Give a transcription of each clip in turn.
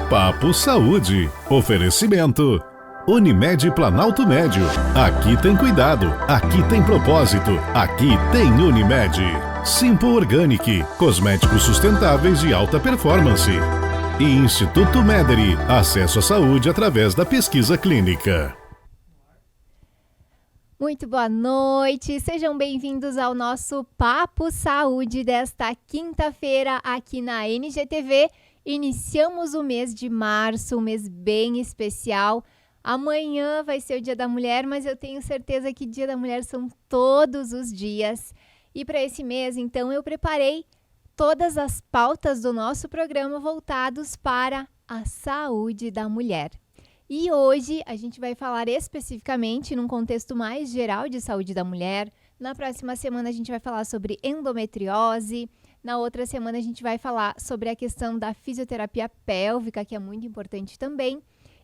Papo Saúde. Oferecimento. Unimed Planalto Médio. Aqui tem cuidado. Aqui tem propósito. Aqui tem Unimed. Simpo Organic. Cosméticos sustentáveis de alta performance. E Instituto Mederi. Acesso à saúde através da pesquisa clínica. Muito boa noite, sejam bem-vindos ao nosso Papo Saúde desta quinta-feira aqui na NGTV. Iniciamos o mês de março, um mês bem especial. Amanhã vai ser o Dia da Mulher, mas eu tenho certeza que Dia da Mulher são todos os dias. E para esse mês, então, eu preparei todas as pautas do nosso programa voltados para a saúde da mulher. E hoje a gente vai falar especificamente num contexto mais geral de saúde da mulher. Na próxima semana a gente vai falar sobre endometriose. Na outra semana a gente vai falar sobre a questão da fisioterapia pélvica, que é muito importante também.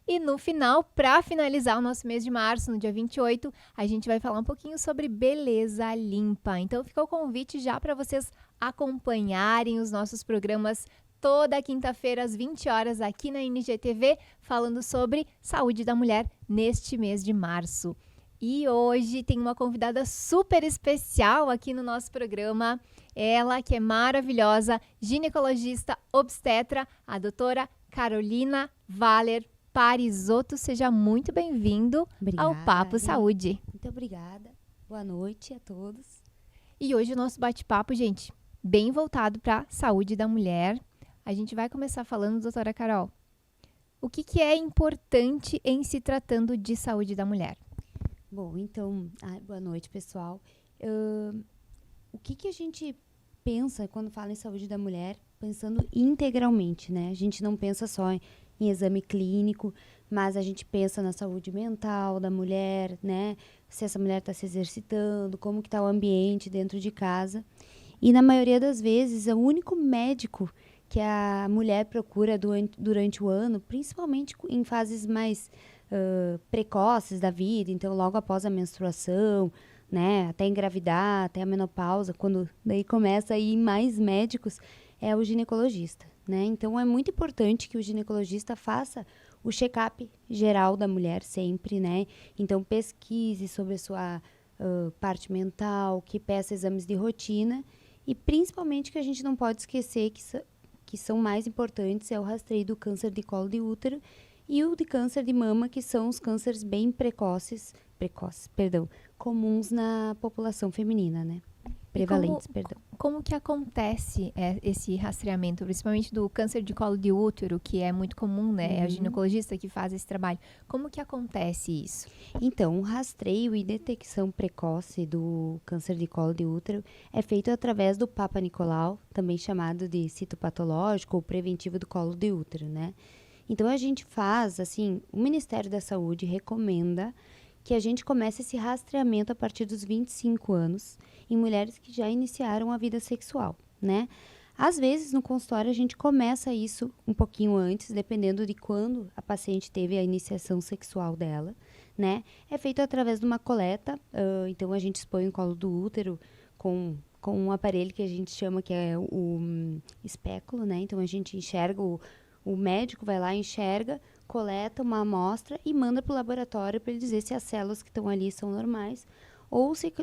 E no final, para finalizar o nosso mês de março, no dia 28, a gente vai falar um pouquinho sobre beleza limpa. Então fica o convite já para vocês acompanharem os nossos programas toda quinta-feira às 20 horas aqui na NGTV, falando sobre saúde da mulher neste mês de março. E hoje tem uma convidada super especial aqui no nosso programa, ela que é maravilhosa, ginecologista obstetra, a doutora Carolina Valer Parisotto. Seja muito bem-vindo ao Papo Saúde. Muito obrigada. Boa noite a todos. E hoje o nosso bate-papo, gente, bem voltado para a saúde da mulher. A gente vai começar falando, doutora Carol, o que é importante em se tratando de saúde da mulher? Bom, então, boa noite, pessoal. O que a gente pensa quando fala em saúde da mulher, pensando integralmente, né? A gente não pensa só em exame clínico, mas a gente pensa na saúde mental da mulher, né? Se essa mulher está se exercitando, como que está o ambiente dentro de casa. E na maioria das vezes, é o único médico que a mulher procura durante o ano, principalmente em fases mais precoces da vida, então logo após a menstruação, né, até engravidar, até a menopausa, quando daí começa a ir mais médicos, é o ginecologista, né? Então é muito importante que o ginecologista faça o check-up geral da mulher sempre, né? Então pesquise sobre a sua parte mental, que peça exames de rotina e principalmente que a gente não pode esquecer que são mais importantes é o rastreio do câncer de colo de útero e o de câncer de mama, que são os cânceres bem comuns na população feminina, né? Prevalentes, Como que acontece esse rastreamento, principalmente do câncer de colo de útero, que é muito comum, né? É a ginecologista que faz esse trabalho. Como que acontece isso? Então, o rastreio e detecção precoce do câncer de colo de útero é feito através do Papa Nicolau, também chamado de citopatológico ou preventivo do colo de útero, né? Então, a gente faz, assim, o Ministério da Saúde recomenda que a gente comece esse rastreamento a partir dos 25 anos em mulheres que já iniciaram a vida sexual, né? Às vezes, no consultório, a gente começa isso um pouquinho antes, dependendo de quando a paciente teve a iniciação sexual dela, né? É feito através de uma coleta, então a gente expõe o colo do útero com um aparelho que a gente chama que é o espéculo, né? Então, a gente enxerga, o médico vai lá, enxerga, coleta uma amostra e manda para o laboratório para ele dizer se as células que estão ali são normais ou se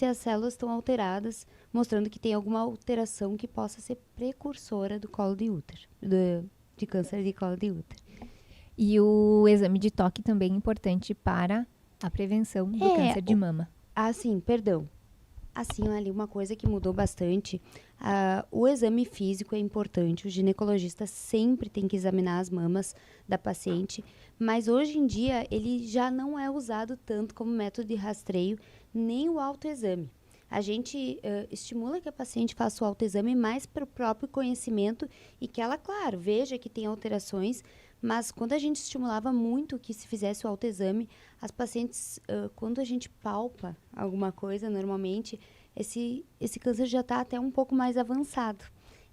as células estão alteradas, mostrando que tem alguma alteração que possa ser precursora do colo de útero, de câncer de colo de útero. E o exame de toque também é importante para a prevenção do câncer de mama. Assim, ali uma coisa que mudou bastante, o exame físico é importante, o ginecologista sempre tem que examinar as mamas da paciente, mas hoje em dia ele já não é usado tanto como método de rastreio, nem o autoexame. A gente estimula que a paciente faça o autoexame mais para o próprio conhecimento e que ela, claro, veja que tem alterações, mas quando a gente estimulava muito que se fizesse o autoexame, as pacientes, quando a gente palpa alguma coisa, normalmente, esse câncer já está até um pouco mais avançado,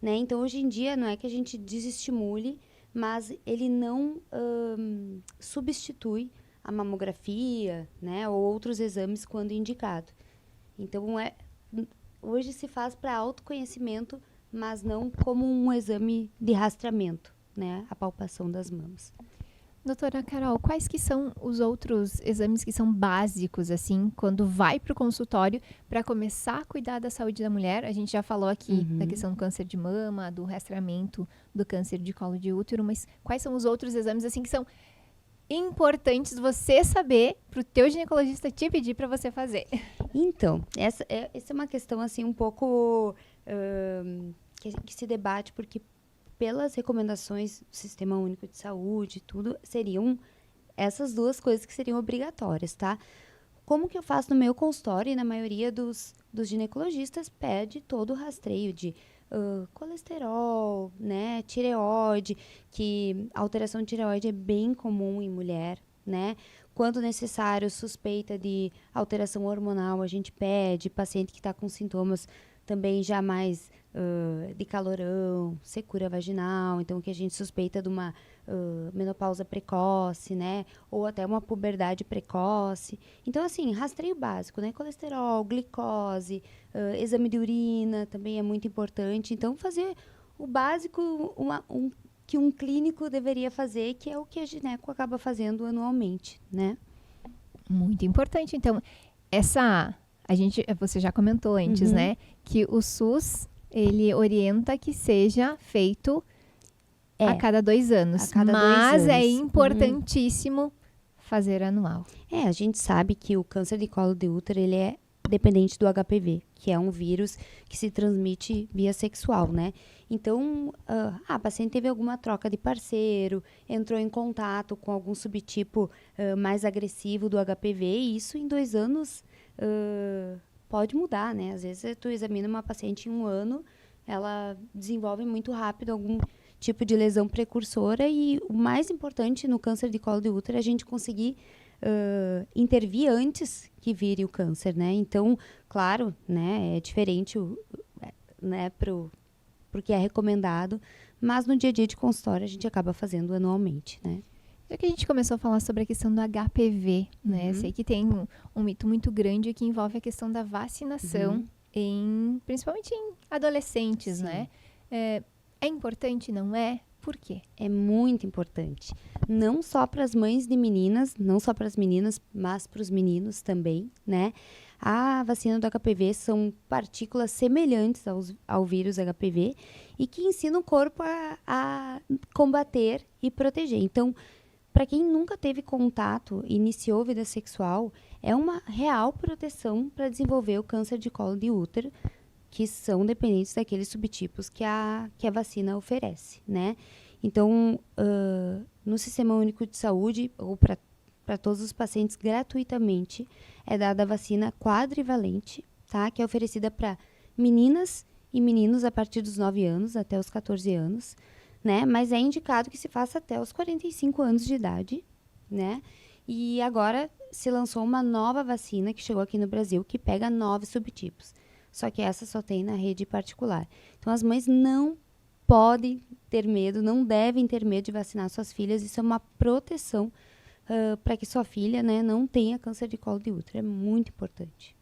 né? Então, hoje em dia, não é que a gente desestimule, mas ele não substitui a mamografia, né? Ou outros exames quando indicado. Então, hoje se faz para autoconhecimento, mas não como um exame de rastreamento, né, a palpação das mamas. Doutora Carol, quais que são os outros exames que são básicos, assim, quando vai para o consultório para começar a cuidar da saúde da mulher? A gente já falou aqui da questão do câncer de mama, do rastreamento do câncer de colo de útero, mas quais são os outros exames, assim, que são importantes você saber para o teu ginecologista te pedir para você fazer? Então, essa é uma questão, assim, um pouco que se debate, porque pelas recomendações do Sistema Único de Saúde, tudo, seriam essas duas coisas que seriam obrigatórias, tá? Como que eu faço no meu consultório, e na maioria dos ginecologistas pede todo o rastreio de colesterol, né, tireoide, que a alteração de tireoide é bem comum em mulher, né? Quando necessário, suspeita de alteração hormonal, a gente pede, paciente que está com sintomas também já mais de calorão, secura vaginal, então que a gente suspeita de uma menopausa precoce, né? Ou até uma puberdade precoce. Então, assim, rastreio básico, né? Colesterol, glicose, exame de urina também é muito importante. Então, fazer o básico que um clínico deveria fazer, que é o que a gineco acaba fazendo anualmente, né? Muito importante. Então, você já comentou antes, né? Que o SUS, ele orienta que seja feito a cada 2 anos. Mas é importantíssimo fazer anual. A gente sabe que o câncer de colo de útero, ele é dependente do HPV, que é um vírus que se transmite via sexual, né? Então, a paciente teve alguma troca de parceiro, entrou em contato com algum subtipo mais agressivo do HPV, e isso em 2 anos pode mudar, né? Às vezes tu examina uma paciente em 1 ano, ela desenvolve muito rápido algum tipo de lesão precursora, e o mais importante no câncer de colo de útero é a gente conseguir intervir antes que vire o câncer, né? Então, claro, né, é diferente né, pro que é recomendado, mas no dia a dia de consultório a gente acaba fazendo anualmente, né? Já que a gente começou a falar sobre a questão do HPV, né? Sei que tem um mito muito grande que envolve a questão da vacinação, principalmente em adolescentes, né? É importante, não é? Por quê? É muito importante. Não só para as mães de meninas, não só para as meninas, mas para os meninos também, né? A vacina do HPV são partículas semelhantes ao vírus HPV e que ensinam o corpo a combater e proteger. Então, para quem nunca teve contato e iniciou vida sexual, é uma real proteção para desenvolver o câncer de colo de útero, que são dependentes daqueles subtipos que a vacina oferece, né? Então, no Sistema Único de Saúde, ou para todos os pacientes gratuitamente, é dada a vacina quadrivalente, tá? Que é oferecida para meninas e meninos a partir dos 9 anos até os 14 anos, né? Mas é indicado que se faça até os 45 anos de idade, né? E agora se lançou uma nova vacina que chegou aqui no Brasil, que pega 9 subtipos. Só que essa só tem na rede particular. Então, as mães não podem ter medo, não devem ter medo de vacinar suas filhas. Isso é uma proteção para que sua filha, né, não tenha câncer de colo de útero. É muito importante.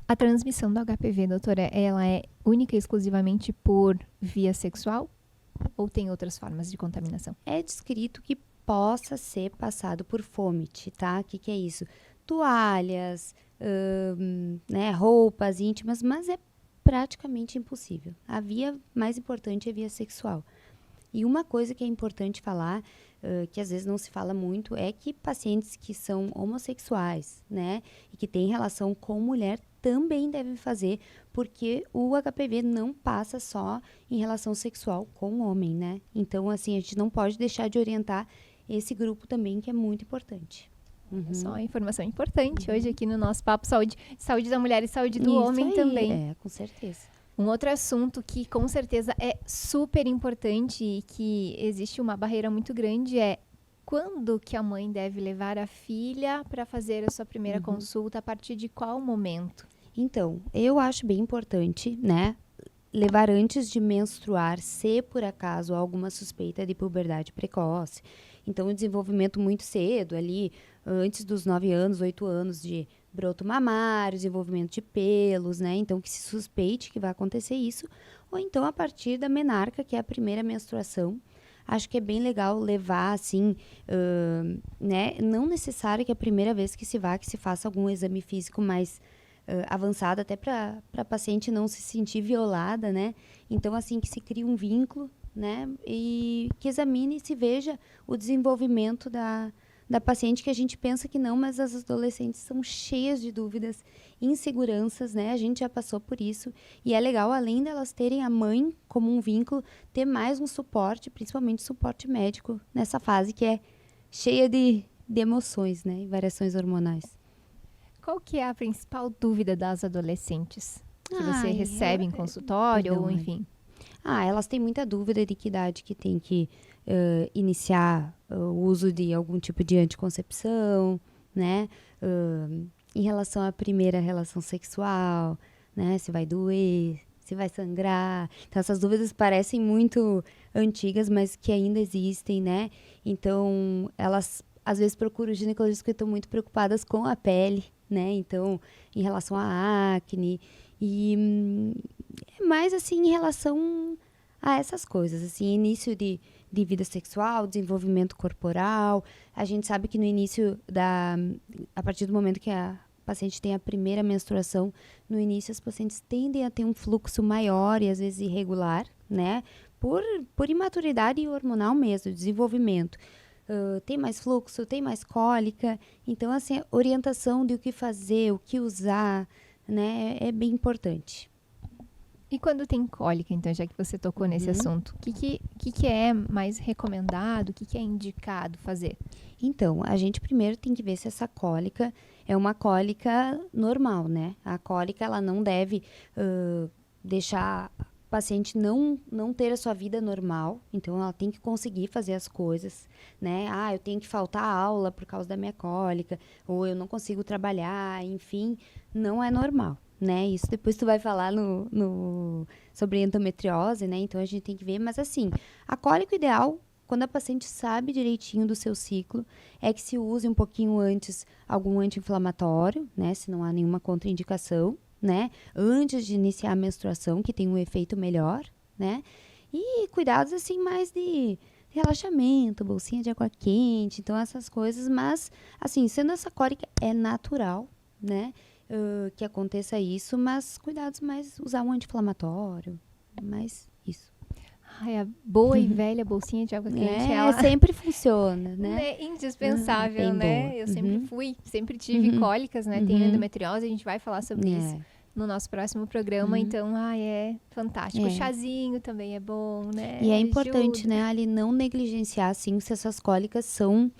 A transmissão do HPV, doutora, ela é única e exclusivamente por via sexual? Ou tem outras formas de contaminação? É descrito que possa ser passado por fômite, tá? O que é isso? Toalhas, né, roupas íntimas, mas é praticamente impossível. A via mais importante é a via sexual. E uma coisa que é importante falar, que às vezes não se fala muito, é que pacientes que são homossexuais, né, e que têm relação com mulher também devem fazer, porque o HPV não passa só em relação sexual com o homem, né? Então, assim, a gente não pode deixar de orientar esse grupo também, que é muito importante. Só uma informação importante hoje aqui no nosso Papo Saúde. Saúde da mulher e saúde do homem aí, também. Com certeza. Um outro assunto que com certeza é super importante e que existe uma barreira muito grande é quando que a mãe deve levar a filha para fazer a sua primeira consulta, a partir de qual momento? Então, eu acho bem importante, né, levar antes de menstruar, se por acaso há alguma suspeita de puberdade precoce. Então, o desenvolvimento muito cedo, ali, antes dos 9 anos, 8 anos de broto mamário, desenvolvimento de pelos, né? Então, que se suspeite que vai acontecer isso. Ou então, a partir da menarca, que é a primeira menstruação, acho que é bem legal levar, assim, né? Não necessário que a primeira vez que se faça algum exame físico mais avançado, até para a paciente não se sentir violada, né? Então, assim, que se crie um vínculo, né? E que examine e se veja o desenvolvimento da paciente, que a gente pensa que não, mas as adolescentes são cheias de dúvidas, inseguranças, né? A gente já passou por isso. E é legal, além delas terem a mãe como um vínculo, ter mais um suporte, principalmente suporte médico, nessa fase que é cheia de emoções, né? E variações hormonais. Qual que é a principal dúvida das adolescentes que você Ai, recebe em consultório ou perdão, enfim? Elas têm muita dúvida de que idade que tem que iniciar o uso de algum tipo de anticoncepção, né? Em relação à primeira relação sexual, né? Se vai doer, se vai sangrar. Então, essas dúvidas parecem muito antigas, mas que ainda existem, né? Então, elas às vezes procuram ginecologistas porque estão muito preocupadas com a pele, né? Então, em relação à acne. E é mais assim em relação a essas coisas, assim, início de vida sexual, desenvolvimento corporal. A gente sabe que no início a partir do momento que a paciente tem a primeira menstruação, no início as pacientes tendem a ter um fluxo maior e às vezes irregular, né? Por imaturidade hormonal mesmo, desenvolvimento. Tem mais fluxo, tem mais cólica. Então, assim, a orientação de o que fazer, o que usar, né, é bem importante. E quando tem cólica, então, já que você tocou nesse assunto, o que é mais recomendado, o que é indicado fazer? Então, a gente primeiro tem que ver se essa cólica é uma cólica normal, né? A cólica, ela não deve deixar a paciente não ter a sua vida normal. Então, ela tem que conseguir fazer as coisas, né? Eu tenho que faltar aula por causa da minha cólica, ou eu não consigo trabalhar, enfim, não é normal. Né? Isso depois tu vai falar sobre endometriose, né? Então a gente tem que ver, mas assim, a cólica ideal, quando a paciente sabe direitinho do seu ciclo, é que se use um pouquinho antes algum anti-inflamatório, né? Se não há nenhuma contraindicação, né? Antes de iniciar a menstruação, que tem um efeito melhor, né? E cuidados assim mais de relaxamento, bolsinha de água quente, então essas coisas, mas assim, sendo essa cólica é natural, né? Que aconteça isso, mas cuidados mais, usar um anti-inflamatório, mais isso. Ai, a boa e velha bolsinha de água quente, ela Sempre funciona, né? é indispensável, né? boa. Eu sempre tive cólicas, né? Tenho endometriose, a gente vai falar sobre isso no nosso próximo programa, então, é fantástico. O chazinho também é bom, né? E é importante, né, Ali, não negligenciar, assim, se essas cólicas são,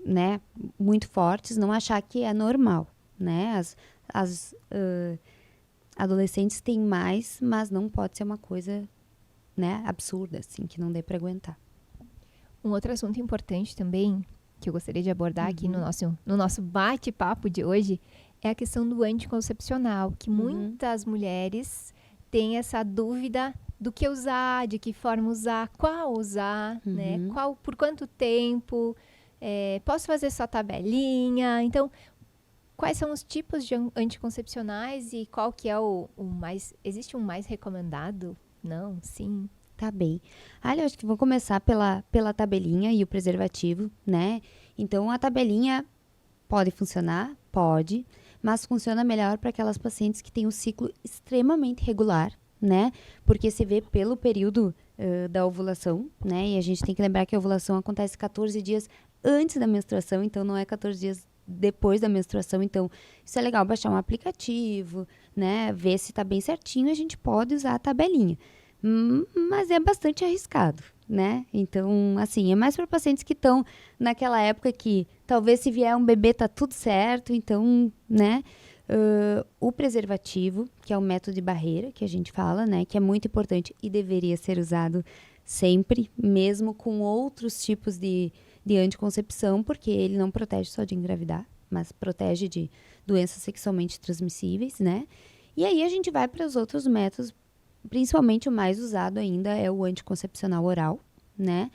né, muito fortes, não achar que é normal. Né? As adolescentes têm mais, mas não pode ser uma coisa, né, absurda, assim, que não dê para aguentar. Um outro assunto importante também, que eu gostaria de abordar aqui no nosso bate-papo de hoje, é a questão do anticoncepcional, que muitas mulheres têm essa dúvida do que usar, de que forma usar, qual usar, né? Por quanto tempo, posso fazer só tabelinha, então... Quais são os tipos de anticoncepcionais e qual que é o mais... Existe um mais recomendado? Não? Sim? Tá bem. Eu acho que vou começar pela tabelinha e o preservativo, né? Então, a tabelinha pode funcionar? Pode. Mas funciona melhor para aquelas pacientes que têm um ciclo extremamente regular, né? Porque se vê pelo período da ovulação, né? E a gente tem que lembrar que a ovulação acontece 14 dias antes da menstruação, então não é 14 dias depois da menstruação. Então, isso é legal, baixar um aplicativo, né? Ver se tá bem certinho, a gente pode usar a tabelinha. Mas é bastante arriscado, né? Então, assim, é mais para pacientes que estão naquela época que talvez se vier um bebê tá tudo certo, então, né? O preservativo, que é o método de barreira que a gente fala, né? Que é muito importante e deveria ser usado sempre, mesmo com outros tipos de anticoncepção, porque ele não protege só de engravidar, mas protege de doenças sexualmente transmissíveis, né? E aí a gente vai para os outros métodos, principalmente o mais usado ainda é o anticoncepcional oral, né?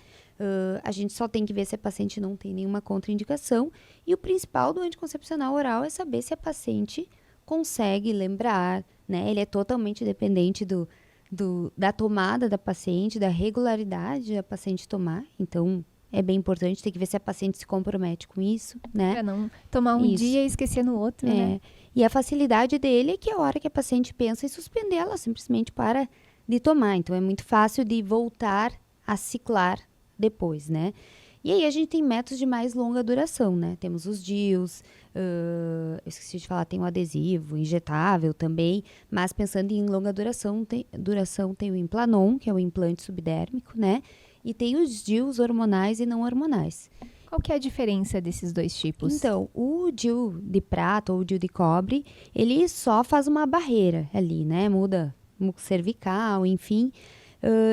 A gente só tem que ver se a paciente não tem nenhuma contraindicação. E o principal do anticoncepcional oral é saber se a paciente consegue lembrar, né? Ele é totalmente dependente da tomada da paciente, da regularidade da paciente tomar. Então, é bem importante, tem que ver se a paciente se compromete com isso, né? Pra não tomar um dia e esquecer no outro, né? E a facilidade dele é que a hora que a paciente pensa em suspender, ela simplesmente para de tomar. Então, é muito fácil de voltar a ciclar depois, né? E aí, a gente tem métodos de mais longa duração, né? Temos os DIUs, eu esqueci de falar, tem o adesivo, injetável também, mas pensando em longa duração, tem o Implanon, que é o implante subdérmico, né? E tem os DIUs hormonais e não hormonais. Qual que é a diferença desses dois tipos? Então, o DIU de prata ou o DIU de cobre, ele só faz uma barreira ali, né? Muda muco cervical, enfim.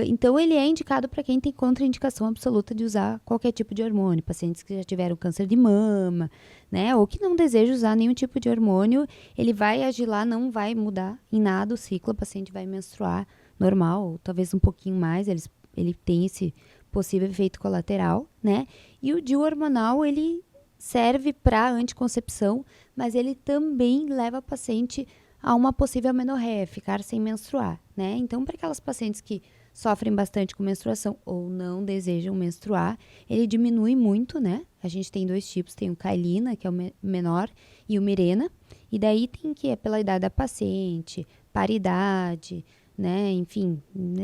Então, ele é indicado para quem tem contraindicação absoluta de usar qualquer tipo de hormônio. Pacientes que já tiveram câncer de mama, né? Ou que não desejam usar nenhum tipo de hormônio, ele vai agir lá, não vai mudar em nada o ciclo. O paciente vai menstruar normal, ou talvez um pouquinho mais, ele tem esse possível efeito colateral, né? E o DIU hormonal, ele serve para anticoncepção, mas ele também leva a paciente a uma possível amenorreia, ficar sem menstruar, né? Então, para aquelas pacientes que sofrem bastante com menstruação ou não desejam menstruar, ele diminui muito, né? A gente tem 2 tipos, tem o Cailina, que é o menor, e o Mirena. E daí tem que é pela idade da paciente, paridade, né? Enfim,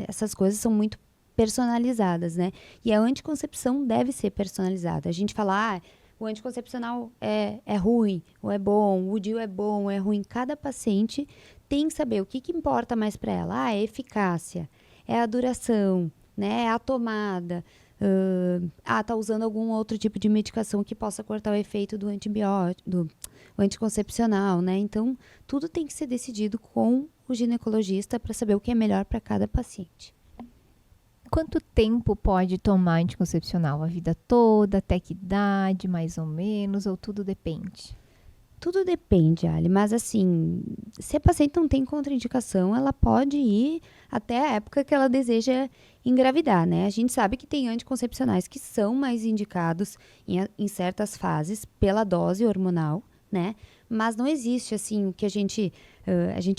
essas coisas são muito personalizadas, né? E a anticoncepção deve ser personalizada. A gente fala, o anticoncepcional é ruim, ou é bom, o DIU é bom, ou é ruim. Cada paciente tem que saber o que importa mais para ela. É a eficácia, é a duração, né? É a tomada. Tá usando algum outro tipo de medicação que possa cortar o efeito do antibiótico, do anticoncepcional, né? Então, tudo tem que ser decidido com o ginecologista para saber o que é melhor para cada paciente. Quanto tempo pode tomar anticoncepcional? A vida toda? Até que idade, mais ou menos? Ou tudo depende? Tudo depende, Ali. Mas assim, se a paciente não tem contraindicação, ela pode ir até a época que ela deseja engravidar, né? A gente sabe que tem anticoncepcionais que são mais indicados em certas fases pela dose hormonal, né? Mas não existe, assim, o que a gente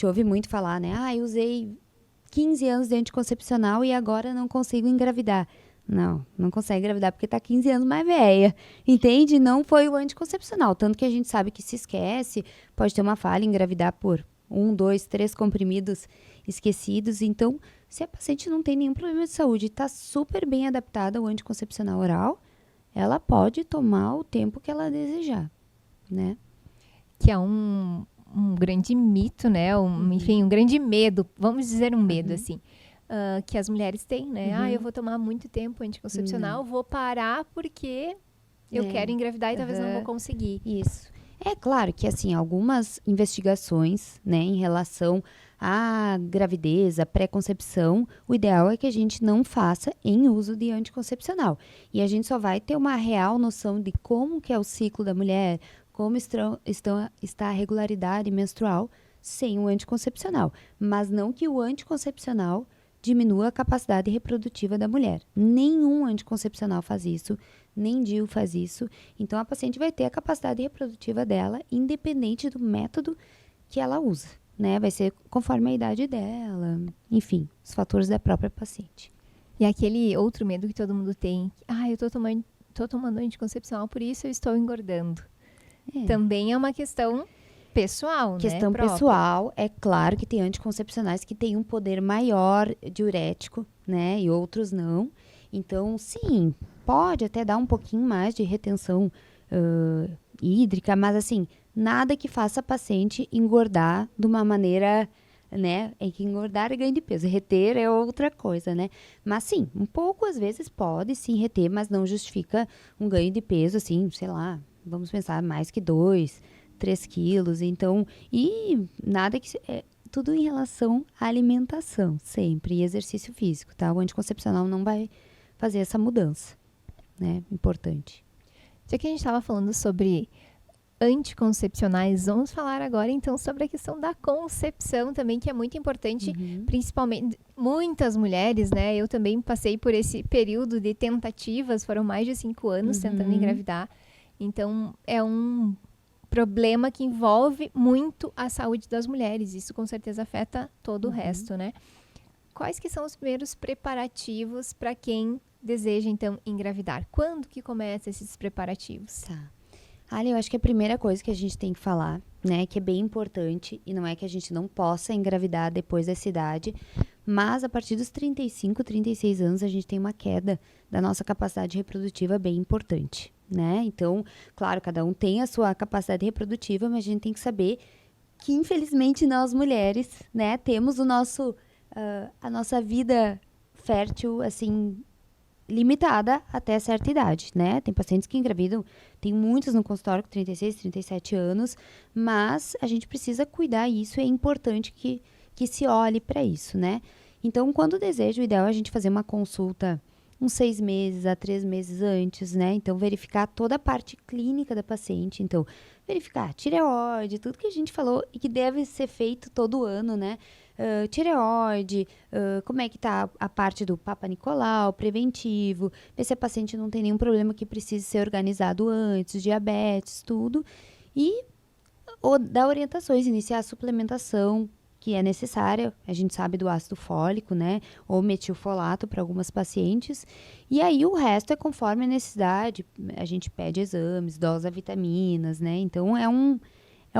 ouve muito falar, né? Eu usei 15 anos de anticoncepcional e agora não consigo engravidar. Não consegue engravidar porque está 15 anos mais velha, entende? Não foi o anticoncepcional, tanto que a gente sabe que se esquece, pode ter uma falha em engravidar por 1, 2, 3 comprimidos esquecidos. Então, se a paciente não tem nenhum problema de saúde e está super bem adaptada ao anticoncepcional oral, ela pode tomar o tempo que ela desejar, né? Que é um grande mito, né? Enfim, um grande medo, vamos dizer um medo, assim, que as mulheres têm, né? Eu vou tomar muito tempo anticoncepcional, vou parar porque eu quero engravidar e talvez não vou conseguir. Isso. É claro que, assim, algumas investigações, né, em relação à gravidez, à pré-concepção, o ideal é que a gente não faça em uso de anticoncepcional. E a gente só vai ter uma real noção de como que é o ciclo da mulher, como está a regularidade menstrual sem o anticoncepcional. Mas não que o anticoncepcional diminua a capacidade reprodutiva da mulher. Nenhum anticoncepcional faz isso, nem DIU faz isso. Então, a paciente vai ter a capacidade reprodutiva dela, independente do método que ela usa, né? Vai ser conforme a idade dela, enfim, os fatores da própria paciente. E aquele outro medo que todo mundo tem, eu tô tomando anticoncepcional, por isso eu estou engordando. Também é uma questão pessoal, questão né? Pessoal, é claro que tem anticoncepcionais que têm um poder maior diurético, né? E outros não. Então, sim, pode até dar um pouquinho mais de retenção hídrica, mas assim, nada que faça a paciente engordar de uma maneira, né? É que engordar é ganho de peso, reter é outra coisa, né? Mas sim, um pouco às vezes pode sim reter, mas não justifica um ganho de peso, assim, sei lá, vamos pensar mais que 2, 3 quilos, então, e nada que... tudo em relação à alimentação, sempre, e exercício físico, tá? O anticoncepcional não vai fazer essa mudança, né? Importante. Já que a gente estava falando sobre anticoncepcionais, vamos falar agora, então, sobre a questão da concepção também, que é muito importante, principalmente muitas mulheres, né? Eu também passei por esse período de tentativas, foram mais de 5 anos tentando engravidar, então, é um problema que envolve muito a saúde das mulheres. Isso, com certeza, afeta todo o resto, né? quais que são os primeiros preparativos para quem deseja, então, engravidar? Quando que começam esses preparativos? Tá. Ali, eu acho que a primeira coisa que a gente tem que falar, né, que é bem importante, e não é que a gente não possa engravidar depois dessa idade, mas a partir dos 35, 36 anos, a gente tem uma queda da nossa capacidade reprodutiva bem importante, né? Então, claro, cada um tem a sua capacidade reprodutiva, mas a gente tem que saber que, infelizmente, nós mulheres, né, temos a nossa vida fértil, assim, limitada até certa idade, né? Tem pacientes que engravidam, tem muitos no consultório com 36, 37 anos, mas a gente precisa cuidar isso, é importante que se olhe para isso, né? Então, quando deseja, o ideal é a gente fazer uma consulta uns 6 meses a 3 meses antes, né? Então, verificar toda a parte clínica da paciente. Então, verificar tireoide, tudo que a gente falou e que deve ser feito todo ano, né? Tireoide, como é que tá a parte do Papa Nicolau, preventivo, ver se a paciente não tem nenhum problema que precise ser organizado antes, diabetes, tudo. E dar orientações, iniciar a suplementação que é necessária, a gente sabe do ácido fólico, né, ou metilfolato para algumas pacientes, e aí o resto é conforme a necessidade, a gente pede exames, dosa vitaminas, né, então é um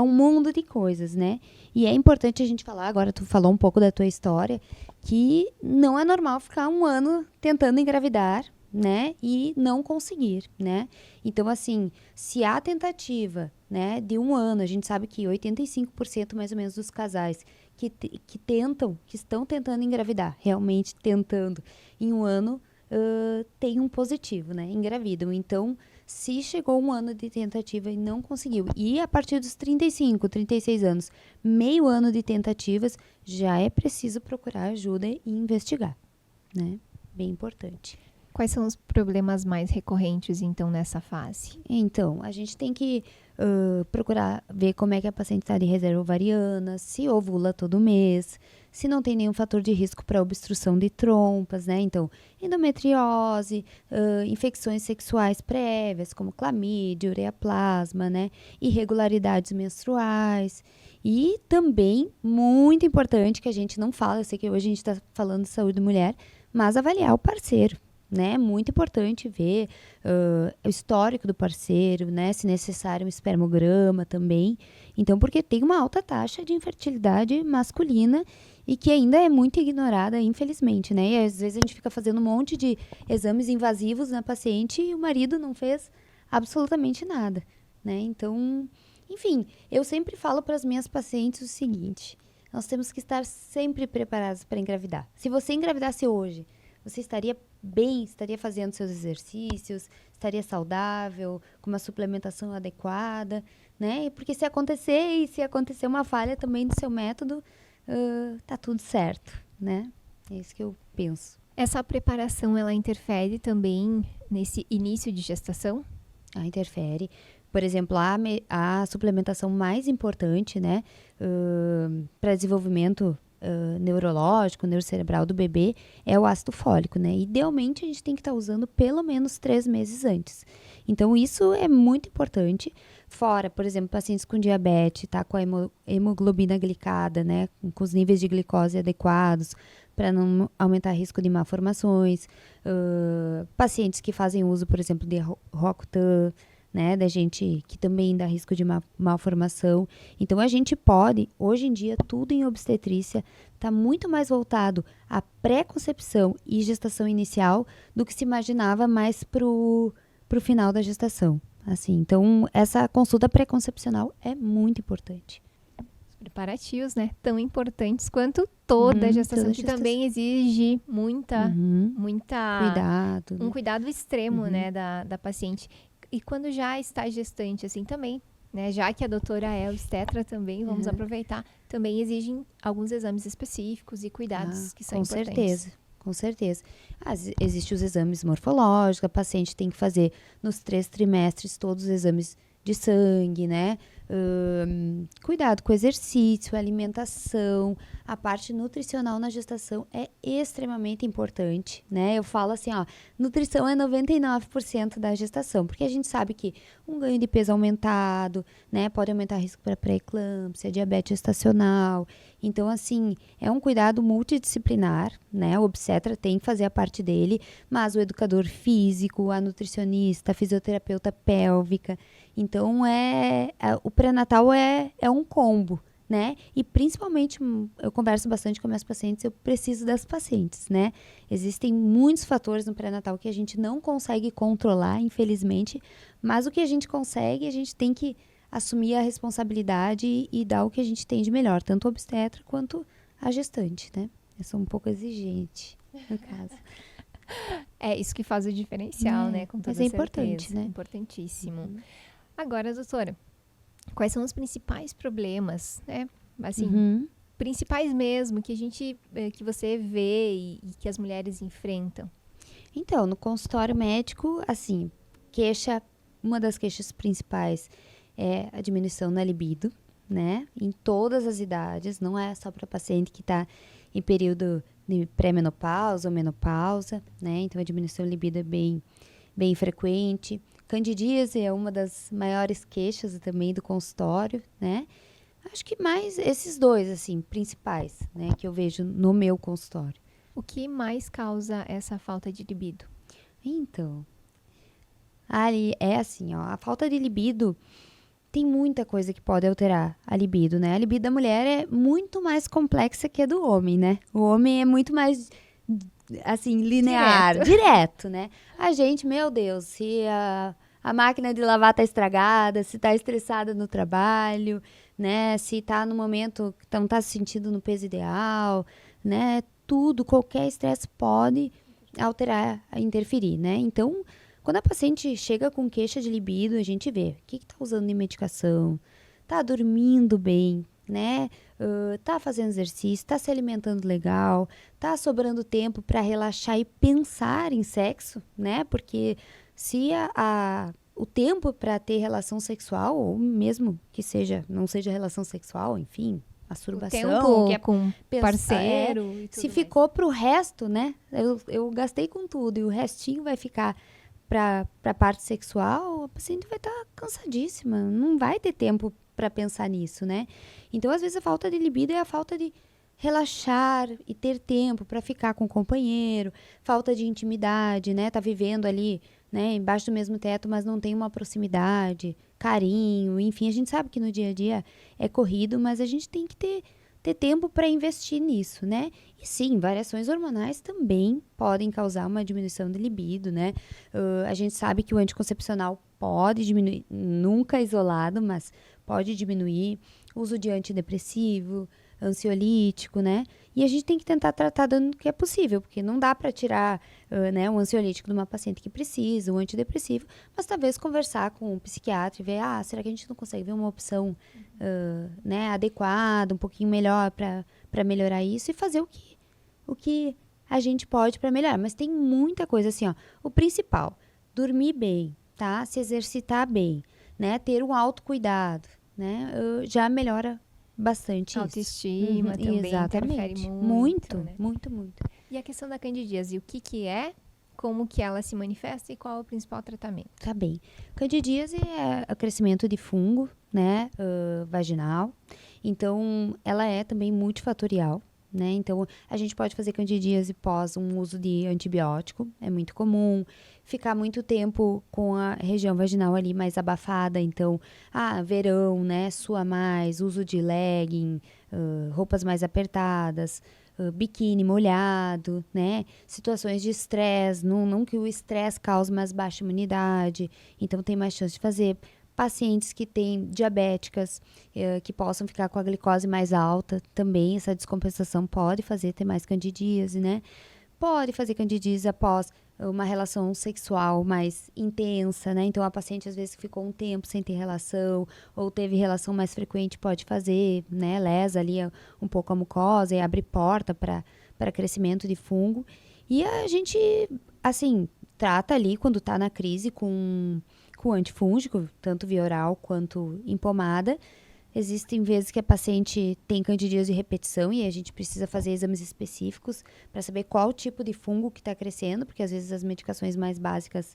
mundo de coisas, né, e é importante a gente falar, agora tu falou um pouco da tua história, que não é normal ficar um ano tentando engravidar, né, e não conseguir, né, então assim, se há tentativa, né, de um ano, a gente sabe que 85% mais ou menos dos casais que estão tentando engravidar, realmente tentando, em um ano, tem um positivo, né, engravidam. Então, se chegou um ano de tentativa e não conseguiu, e a partir dos 35, 36 anos, meio ano de tentativas, já é preciso procurar ajuda e investigar, né, bem importante. Quais são os problemas mais recorrentes, então, nessa fase? Então, a gente tem que procurar ver como é que a paciente está de reserva ovariana, se ovula todo mês, se não tem nenhum fator de risco para obstrução de trompas, né? Então, endometriose, infecções sexuais prévias, como clamídia, ureaplasma, né? Irregularidades menstruais. E também, muito importante, que a gente não fala, eu sei que hoje a gente está falando de saúde da mulher, mas avaliar o parceiro. Né? Muito importante ver o histórico do parceiro, né? Se necessário um espermograma também. Então, porque tem uma alta taxa de infertilidade masculina e que ainda é muito ignorada, infelizmente, né? E às vezes a gente fica fazendo um monte de exames invasivos na paciente e o marido não fez absolutamente nada, né? Então, enfim, eu sempre falo para as minhas pacientes o seguinte: nós temos que estar sempre preparados para engravidar. Se você engravidasse hoje, você estaria bem, estaria fazendo seus exercícios, estaria saudável, com uma suplementação adequada, né? Porque se acontecer uma falha também do seu método, tá tudo certo, né? É isso que eu penso. Essa preparação, ela interfere também nesse início de gestação? Interfere. Por exemplo, a suplementação mais importante, né, para desenvolvimento neurológico, neurocerebral do bebê é o ácido fólico, né? Idealmente a gente tem que estar usando pelo menos 3 meses antes. Então isso é muito importante. Fora, por exemplo, pacientes com diabetes, tá com a hemoglobina glicada, né? Com os níveis de glicose adequados para não aumentar o risco de malformações. Pacientes que fazem uso, por exemplo, de Roacutan, né, da gente que também dá risco de malformação. Então, a gente pode, hoje em dia, tudo em obstetrícia está muito mais voltado à pré-concepção e gestação inicial do que se imaginava mais pro final da gestação. Assim, então, essa consulta pré-concepcional é muito importante. Os preparativos, né, tão importantes quanto toda a gestação, toda que também exige muita cuidado, um cuidado extremo, né, da paciente. E quando já está gestante, assim, também, né? Já que a doutora é obstetra também, vamos aproveitar, também exigem alguns exames específicos e cuidados que são importantes. Com certeza. Existem os exames morfológicos, a paciente tem que fazer nos 3 trimestres todos os exames de sangue, né? Cuidado com o exercício, alimentação, a parte nutricional na gestação é extremamente importante, né? Eu falo assim, ó, nutrição é 99% da gestação, porque a gente sabe que um ganho de peso aumentado, né, pode aumentar o risco para pré-eclâmpsia, diabetes gestacional. Então, assim, é um cuidado multidisciplinar, né? O obstetra tem que fazer a parte dele, mas o educador físico, a nutricionista, a fisioterapeuta pélvica. Então, o pré-natal é um combo, né? E principalmente, eu converso bastante com minhas pacientes, eu preciso das pacientes, né? Existem muitos fatores no pré-natal que a gente não consegue controlar, infelizmente, mas o que a gente consegue, a gente tem que assumir a responsabilidade e dar o que a gente tem de melhor, tanto o obstetra quanto a gestante, né? Eu sou um pouco exigente, no caso. É isso que faz o diferencial, né? Com toda mas é importante, certeza. né? Importantíssimo. Agora, doutora, quais são os principais problemas, né? Assim, principais mesmo, que você vê e que as mulheres enfrentam? Então, no consultório médico, assim, uma das queixas principais é a diminuição na libido, né? Em todas as idades, não é só para paciente que está em período de pré-menopausa ou menopausa, né? Então, a diminuição da libido é bem frequente. Candidíase é uma das maiores queixas também do consultório, né? Acho que mais esses dois, assim, principais, né? Que eu vejo no meu consultório. O que mais causa essa falta de libido? Então, ali é assim, ó, a falta de libido tem muita coisa que pode alterar a libido, né? A libido da mulher é muito mais complexa que a do homem, né? O homem é muito mais, assim, linear, direto, né? A gente, meu Deus, se a máquina de lavar tá estragada, se tá estressada no trabalho, né? Se tá no momento que não tá se sentindo no peso ideal, né? Tudo, qualquer estresse pode alterar, interferir, né? Então, quando a paciente chega com queixa de libido, a gente vê o que tá usando de medicação, tá dormindo bem, né? Tá fazendo exercício, tá se alimentando legal, tá sobrando tempo para relaxar e pensar em sexo, né? Porque se o tempo para ter relação sexual, ou mesmo que não seja relação sexual, enfim, masturbação, O tempo que é com parceiro e tudo se mais. ficou pro resto, né? Eu gastei com tudo e o restinho vai ficar para a parte sexual, a paciente vai estar cansadíssima, não vai ter tempo para pensar nisso, né? Então, às vezes, a falta de libido é a falta de relaxar e ter tempo para ficar com o companheiro, falta de intimidade, né? Tá vivendo ali, né, embaixo do mesmo teto, mas não tem uma proximidade, carinho, enfim, a gente sabe que no dia a dia é corrido, mas a gente tem que ter tempo para investir nisso, né? E sim, variações hormonais também podem causar uma diminuição de libido, né? A gente sabe que o anticoncepcional pode diminuir, nunca isolado, mas pode diminuir o uso de antidepressivo, ansiolítico, né? E a gente tem que tentar tratar dando o que é possível, porque não dá para tirar né, um ansiolítico de uma paciente que precisa, um antidepressivo, mas talvez conversar com um psiquiatra e ver, será que a gente não consegue ver uma opção né, adequada, um pouquinho melhor para melhorar isso e fazer o que a gente pode para melhorar. Mas tem muita coisa assim, ó. O principal, dormir bem, tá? Se exercitar bem, né? Ter um autocuidado, né? Já melhora bastante autoestima isso. também interfere muito, né? Muito. E a questão da candidíase, o que é, como que ela se manifesta e qual é o principal tratamento? Tá bem. Candidíase é o crescimento de fungo, né, vaginal. Então, ela é também multifatorial, né? Então, a gente pode fazer candidíase pós um uso de antibiótico, é muito comum. Ficar muito tempo com a região vaginal ali mais abafada, então, verão, né, sua mais, uso de legging, roupas mais apertadas, biquíni molhado, né, situações de estresse, não que o estresse cause mais baixa imunidade, então tem mais chance de fazer. Pacientes que têm diabéticas, que possam ficar com a glicose mais alta, também essa descompensação pode ter mais candidíase, né, pode fazer candidíase após uma relação sexual mais intensa, né? Então, a paciente, às vezes, ficou um tempo sem ter relação, ou teve relação mais frequente, pode fazer, né? Lesa ali um pouco a mucosa e abre porta para crescimento de fungo. E a gente, assim, trata ali, quando tá na crise, com com antifúngico, tanto via oral quanto em pomada. Existem vezes que a paciente tem candidíase de repetição e a gente precisa fazer exames específicos para saber qual tipo de fungo que está crescendo, porque às vezes as medicações mais básicas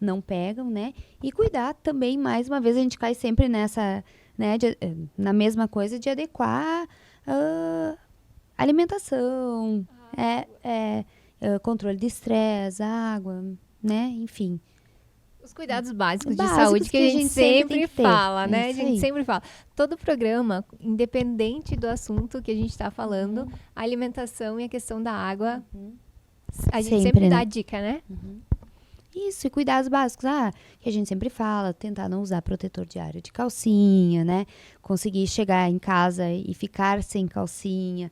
não pegam, né? E cuidar também, mais uma vez, a gente cai sempre nessa, né, na mesma coisa de adequar a alimentação, controle de estresse, água, né? Enfim. Os cuidados básicos de saúde que a gente sempre fala, né? A gente sempre fala. Todo programa, independente do assunto que a gente está falando, a alimentação e a questão da água, a gente sempre dá a dica, né? Isso, e cuidados básicos, que a gente sempre fala, tentar não usar protetor diário de calcinha, né? Conseguir chegar em casa e ficar sem calcinha.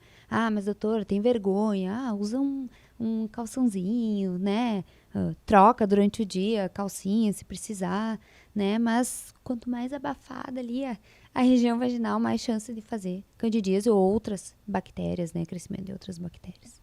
Mas doutora, tem vergonha. Usa um calçãozinho, né? Troca durante o dia calcinha, se precisar, né? Mas quanto mais abafada ali a região vaginal, mais chance de fazer candidíase ou outras bactérias, né? Crescimento de outras bactérias.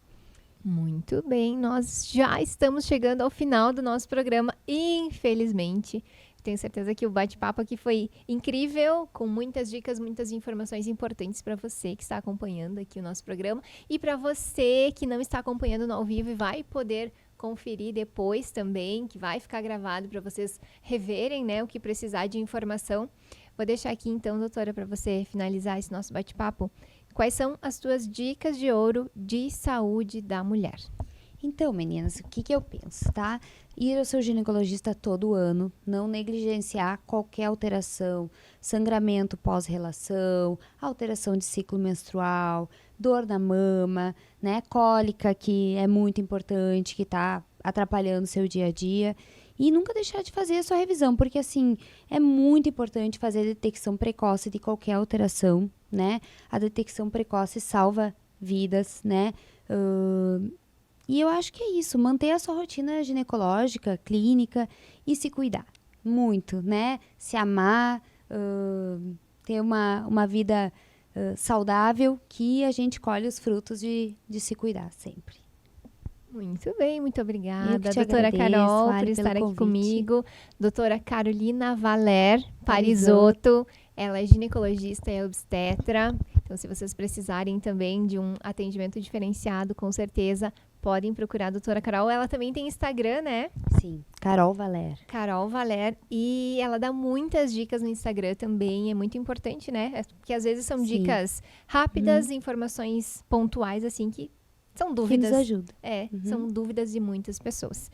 Muito bem, nós já estamos chegando ao final do nosso programa, infelizmente. Tenho certeza que o bate-papo aqui foi incrível, com muitas dicas, muitas informações importantes para você que está acompanhando aqui o nosso programa. E para você que não está acompanhando no ao vivo e vai poder conferir depois também, que vai ficar gravado para vocês reverem, né, o que precisar de informação. Vou deixar aqui então, doutora, para você finalizar esse nosso bate-papo. Quais são as tuas dicas de ouro de saúde da mulher? Então, meninas, o que eu penso, tá? Ir ao seu ginecologista todo ano, não negligenciar qualquer alteração, sangramento pós-relação, alteração de ciclo menstrual, dor na mama, né? Cólica, que é muito importante, que está atrapalhando o seu dia a dia. E nunca deixar de fazer a sua revisão, porque assim, é muito importante fazer a detecção precoce de qualquer alteração, né? A detecção precoce salva vidas, né? E eu acho que é isso, manter a sua rotina ginecológica, clínica e se cuidar muito, né? Se amar, ter uma vida saudável, que a gente colhe os frutos de se cuidar sempre. Muito bem, muito obrigada, doutora Carol, por estar aqui comigo. Doutora Carolina Valer Parisotto, ela é ginecologista e obstetra. Então, se vocês precisarem também de um atendimento diferenciado, com certeza, podem procurar a doutora Carol. Ela também tem Instagram, né? Sim, Carol Valer. Carol Valer. E ela dá muitas dicas no Instagram também. É muito importante, né? Porque às vezes são dicas rápidas, informações pontuais, assim, que são dúvidas. Que nos ajuda. São dúvidas de muitas pessoas.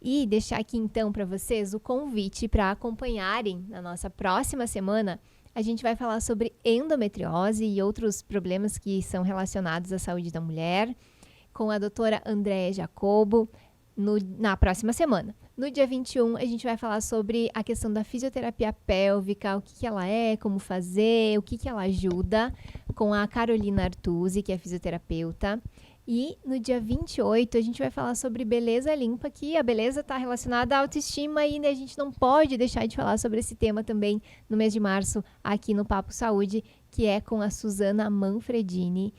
E deixar aqui, então, para vocês o convite para acompanharem na nossa próxima semana. A gente vai falar sobre endometriose e outros problemas que são relacionados à saúde da mulher, com a doutora Andréa Jacobo, na próxima semana. No dia 21, a gente vai falar sobre a questão da fisioterapia pélvica, o que ela é, como fazer, o que ela ajuda, com a Carolina Artusi, que é fisioterapeuta. E no dia 28, a gente vai falar sobre beleza limpa, que a beleza está relacionada à autoestima e a gente não pode deixar de falar sobre esse tema também no mês de março, aqui no Papo Saúde, que é com a Suzana Manfredini,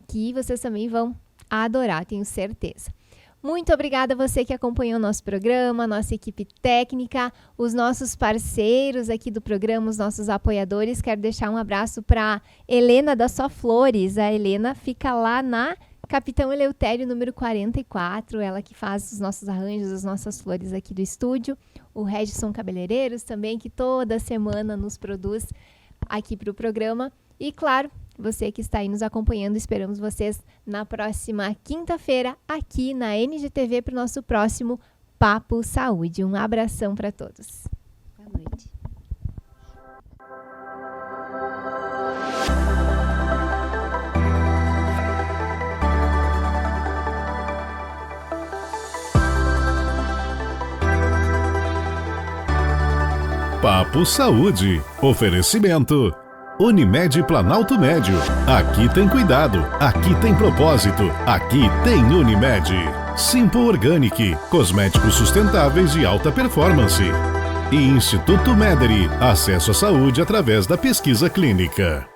que vocês também vão adorar, tenho certeza. Muito obrigada a você que acompanhou o nosso programa, nossa equipe técnica, os nossos parceiros aqui do programa, os nossos apoiadores. Quero deixar um abraço para Helena da Só Flores. A Helena fica lá na Capitão Eleutério, número 44, ela que faz os nossos arranjos, as nossas flores aqui do estúdio. O Regison Cabeleireiros também, que toda semana nos produz aqui para o programa. E, claro, você que está aí nos acompanhando, esperamos vocês na próxima quinta-feira, aqui na NGTV, para o nosso próximo Papo Saúde. Um abração para todos. Boa noite. Papo Saúde. Oferecimento Unimed Planalto Médio. Aqui tem cuidado, aqui tem propósito, aqui tem Unimed. Simpo Organic, cosméticos sustentáveis de alta performance. E Instituto Mederi, acesso à saúde através da pesquisa clínica.